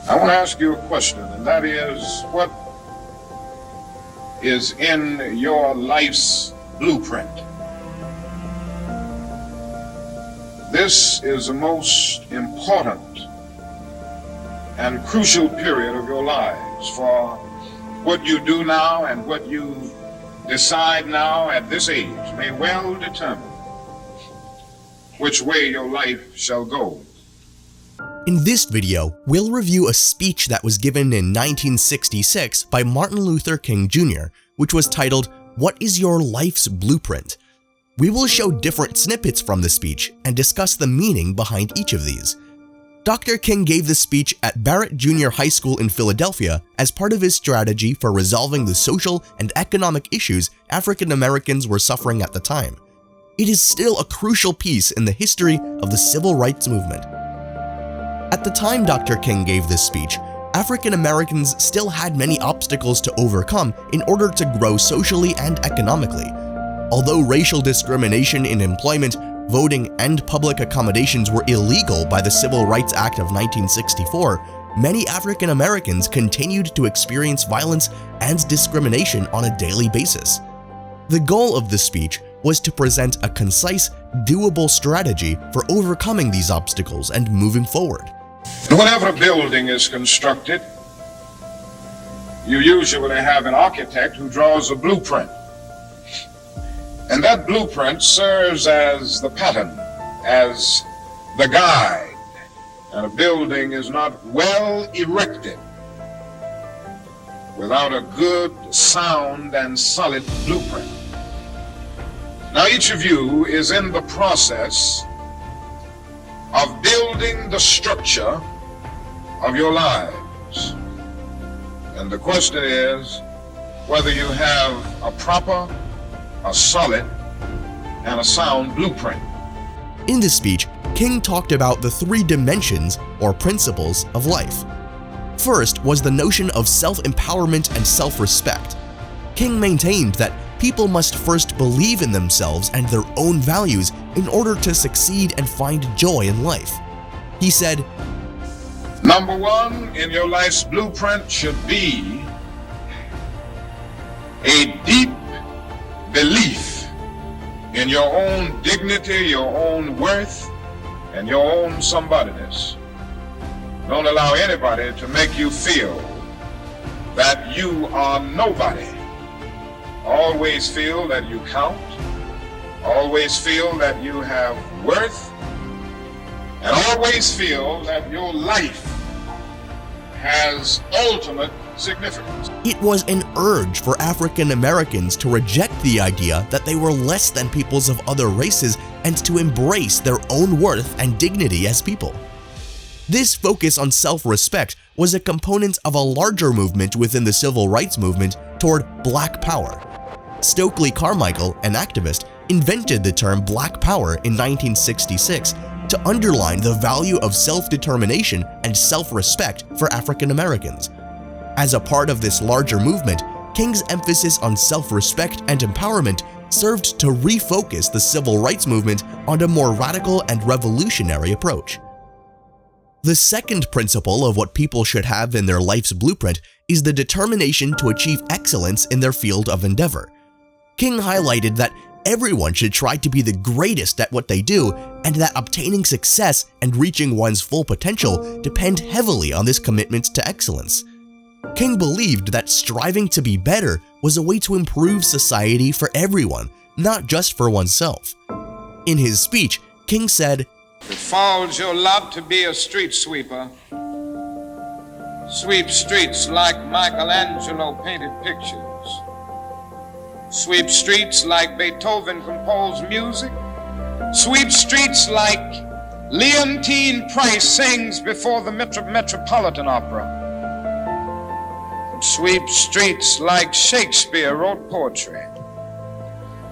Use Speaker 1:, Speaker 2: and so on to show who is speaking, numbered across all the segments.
Speaker 1: I want to ask you a question, and that is, what is in your life's blueprint? This is the most important and crucial period of your lives, for what you do now and what you decide now at this age may well determine which way your life shall go.
Speaker 2: In this video, we'll review a speech that was given in 1966 by Martin Luther King Jr., which was titled, "What is Your Life's Blueprint?" We will show different snippets from the speech and discuss the meaning behind each of these. Dr. King gave this speech at Barrett Junior High School in Philadelphia as part of his strategy for resolving the social and economic issues African Americans were suffering at the time. It is still a crucial piece in the history of the civil rights movement. At the time Dr. King gave this speech, African Americans still had many obstacles to overcome in order to grow socially and economically. Although racial discrimination in employment, voting, and public accommodations were illegal by the Civil Rights Act of 1964, many African Americans continued to experience violence and discrimination on a daily basis. The goal of the speech was to present a concise, doable strategy for overcoming these obstacles and moving forward.
Speaker 1: Whenever a building is constructed, you usually have an architect who draws a blueprint. And that blueprint serves as the pattern, as the guide. And a building is not well erected without a good, sound, and solid blueprint. Now, each of you is in the process of building the structure of your lives. And the question is whether you have a proper, a solid, and a sound blueprint.
Speaker 2: In this speech, King talked about the three dimensions or principles of life. First was the notion of self-empowerment and self-respect. King maintained that people must first believe in themselves and their own values in order to succeed and find joy in life. He said,
Speaker 1: Number one in your life's blueprint should be a deep belief in your own dignity, your own worth, and your own somebodyness. Don't allow anybody to make you feel that you are nobody. Always feel that you count. Always feel that you have worth. And always feel that your life has ultimate significance.
Speaker 2: It was an urge for African Americans to reject the idea that they were less than peoples of other races and to embrace their own worth and dignity as people. This focus on self-respect was a component of a larger movement within the civil rights movement toward Black Power. Stokely Carmichael, an activist, invented the term Black Power in 1966 to underline the value of self-determination and self-respect for African Americans. As a part of this larger movement, King's emphasis on self-respect and empowerment served to refocus the civil rights movement on a more radical and revolutionary approach. The second principle of what people should have in their life's blueprint is the determination to achieve excellence in their field of endeavor. King highlighted that everyone should try to be the greatest at what they do and that obtaining success and reaching one's full potential depend heavily on this commitment to excellence. King believed that striving to be better was a way to improve society for everyone, not just for oneself. In his speech, King said,
Speaker 1: "It falls your lot to be a street sweeper. Sweep streets like Michelangelo painted pictures. Sweep streets like Beethoven composed music. Sweep streets like Leontine Price sings before the Metropolitan Opera. Sweep streets like Shakespeare wrote poetry.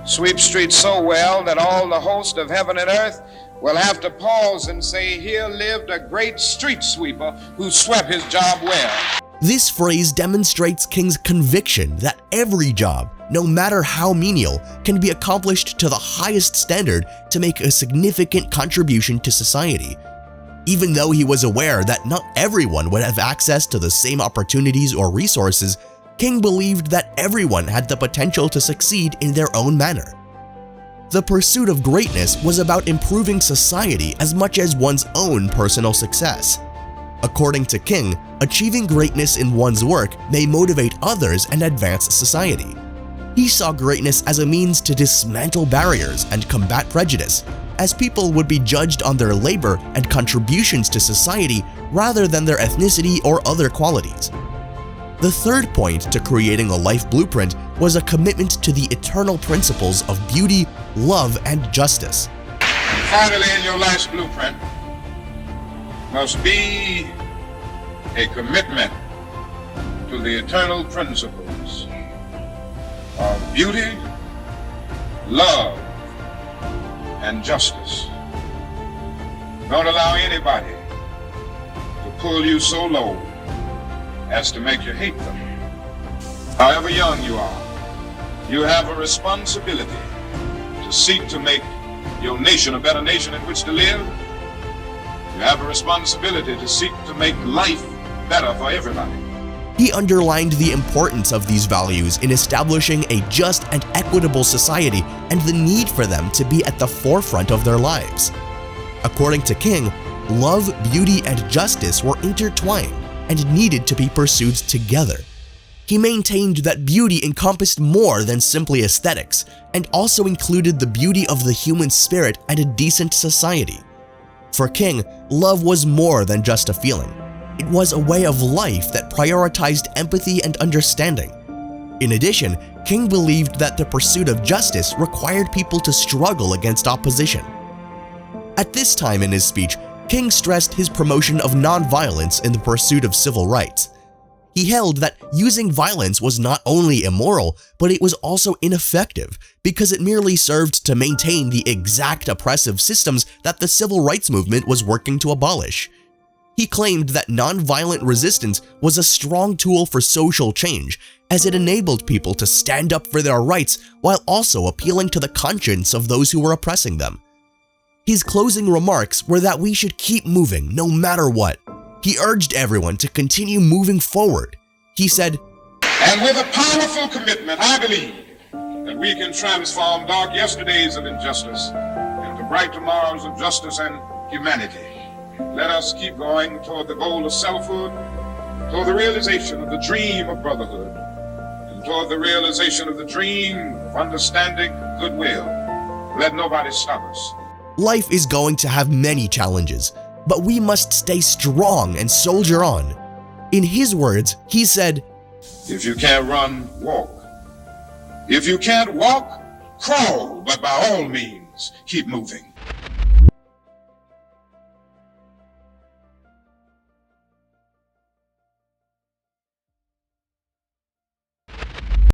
Speaker 1: Sweep streets so well that all the host of heaven and earth will have to pause and say, here lived a great street sweeper who swept his job well."
Speaker 2: This phrase demonstrates King's conviction that every job, no matter how menial, can be accomplished to the highest standard to make a significant contribution to society. Even though he was aware that not everyone would have access to the same opportunities or resources, King believed that everyone had the potential to succeed in their own manner. The pursuit of greatness was about improving society as much as one's own personal success. According to King, achieving greatness in one's work may motivate others and advance society. He saw greatness as a means to dismantle barriers and combat prejudice, as people would be judged on their labor and contributions to society rather than their ethnicity or other qualities. The third point to creating a life blueprint was a commitment to the eternal principles of beauty, love, and justice.
Speaker 1: Finally, in your last blueprint must be a commitment to the eternal principles of beauty, love, and justice. Don't allow anybody to pull you so low as to make you hate them. However young you are, you have a responsibility to seek to make your nation a better nation in which to live. You have a responsibility to seek to make life better for everybody.
Speaker 2: He underlined the importance of these values in establishing a just and equitable society and the need for them to be at the forefront of their lives. According to King, love, beauty, and justice were intertwined and needed to be pursued together. He maintained that beauty encompassed more than simply aesthetics and also included the beauty of the human spirit and a decent society. For King, love was more than just a feeling. It was a way of life that prioritized empathy and understanding. In addition, King believed that the pursuit of justice required people to struggle against opposition. At this time in his speech, King stressed his promotion of nonviolence in the pursuit of civil rights. He held that using violence was not only immoral, but it was also ineffective because it merely served to maintain the exact oppressive systems that the civil rights movement was working to abolish. He claimed that nonviolent resistance was a strong tool for social change, as it enabled people to stand up for their rights while also appealing to the conscience of those who were oppressing them. His closing remarks were that we should keep moving no matter what. He urged everyone to continue moving forward. He said,
Speaker 1: "And with a powerful commitment, I believe that we can transform dark yesterdays of injustice into bright tomorrows of justice and humanity. Let us keep going toward the goal of selfhood, toward the realization of the dream of brotherhood, and toward the realization of the dream of understanding goodwill. Let nobody stop us."
Speaker 2: Life is going to have many challenges, but we must stay strong and soldier on. In his words, he said,
Speaker 1: "If you can't run, walk. If you can't walk, crawl, but by all means, keep moving."